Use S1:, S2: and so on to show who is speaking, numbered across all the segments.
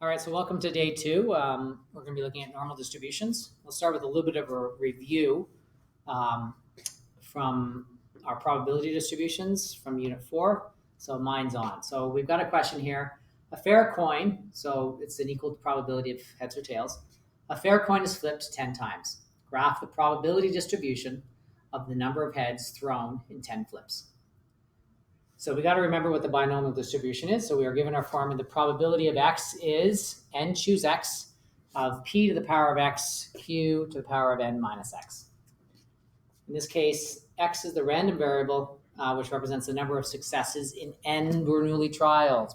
S1: All right, so welcome to day two. We're going to be looking at normal distributions. We'll start with a little bit of a review um, from our probability distributions from unit four. So mine's on. So we've got a question here. A fair coin, so it's an equal probability of heads or tails. A fair coin is flipped 10 times. Graph the probability distribution of the number of heads thrown in 10 flips. So we got to remember what the binomial distribution is. So we are given our form, and the probability of x is n choose x of p to the power of x, q to the power of n minus x. In this case, x is the random variable, which represents the number of successes in n Bernoulli trials.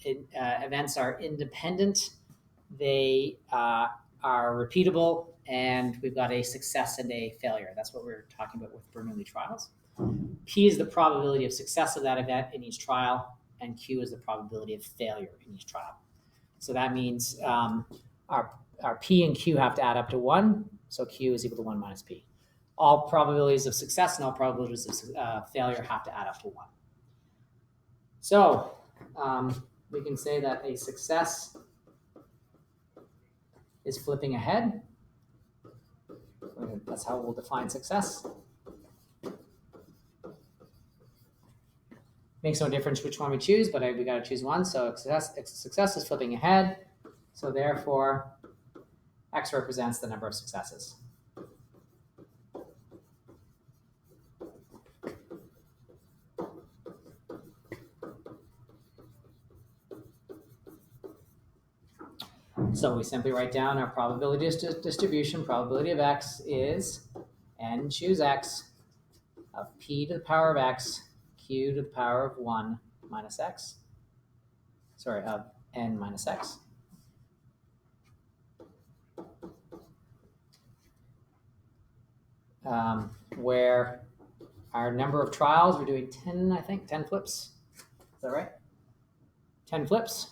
S1: Events are independent. They are repeatable, and we've got a success and a failure. That's what we're talking about with Bernoulli trials. P is the probability of success of that event in each trial, and Q is the probability of failure in each trial. So that means our P and Q have to add up to 1, so Q is equal to 1 minus P. All probabilities of success and all probabilities of failure have to add up to 1. So we can say that a success is flipping ahead. That's how we'll define success. Makes no difference which one we choose, but we got to choose one. So success is flipping ahead. So therefore, x represents the number of successes. So we simply write down our probability distribution. Probability of x is n choose x of p to the power of x, q to the power of 1 minus x. Sorry, of n minus x. Where our number of trials, we're doing 10, I think, 10 flips. Is that right? 10 flips.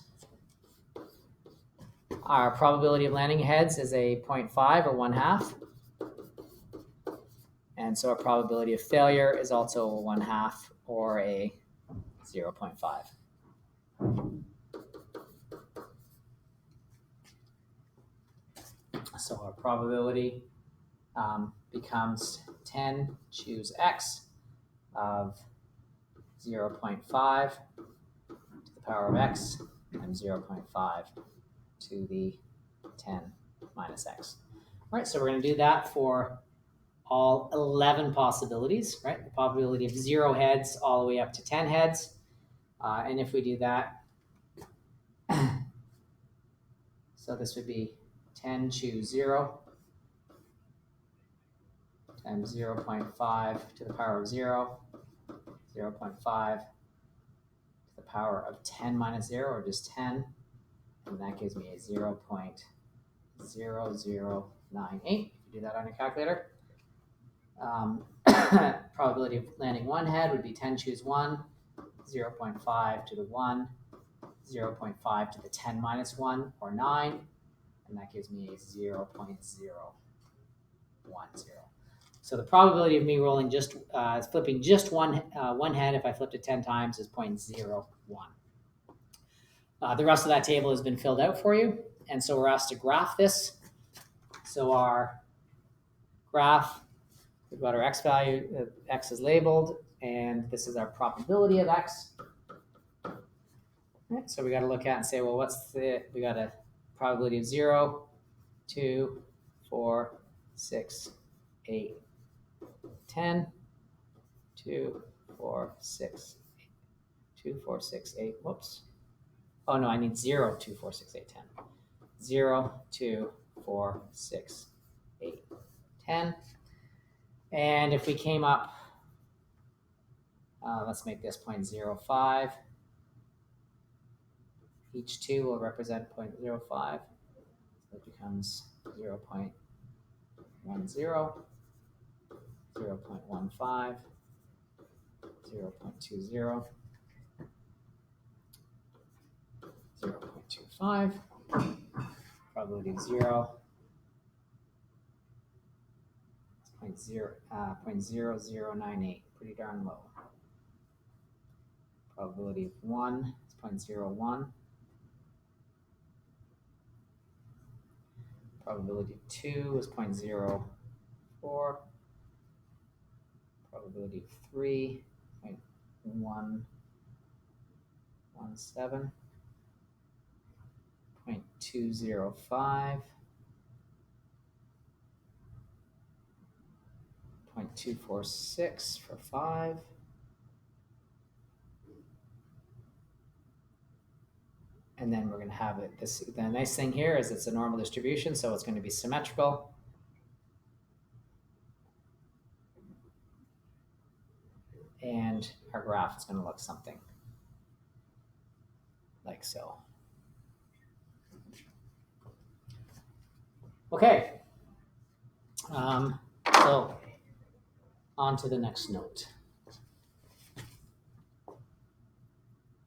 S1: Our probability of landing heads is a 0.5 or 1/2. And so our probability of failure is also a 1/2 or a 0.5. So our probability becomes 10 choose x of 0.5 to the power of x and 0.5 to the 10 minus x. All right, so we're going to do that for all 11 possibilities, right? The probability of 0 heads all the way up to 10 heads. And if we do that, so this would be 10 choose 0 times 0.5 to the power of 0, 0.5 to the power of 10 minus 0, or just 10. And that gives me a 0.0098. If you do that on your calculator. Probability of landing one head would be 10 choose 1, 0.5 to the 1, 0.5 to the 10 minus 1, or 9. And that gives me a 0.010. So the probability of me rolling flipping just one head if I flipped it 10 times is 0.01. The rest of that table has been filled out for you. And so we're asked to graph this. So our graph, we've got our x value, x is labeled, and this is our probability of x. Right, so we got to look at and say, well, we got a probability of 0, 2, 4, 6, 8, 10, 2, 4, 6, 8, 2, 4, 6, 8, whoops. Oh no, I need 0, 2, 4, 6, 8, 10. 0, 2, 4, 6, 8, 10. And if we came up, let's make this 0.05. Each 2 will represent 0.05. So it becomes 0.10, 0.15, 0.20, 0.25, probability of 0, 0.0098, pretty darn low. Probability of 1 is 0.01, Probability of 2 is 0.04. Probability of 3, 0.117. 0.205. 0.246 for 5. And then we're going to have it. The nice thing here is it's a normal distribution, so it's going to be symmetrical. And our graph is going to look something like so. Okay. So on to the next note.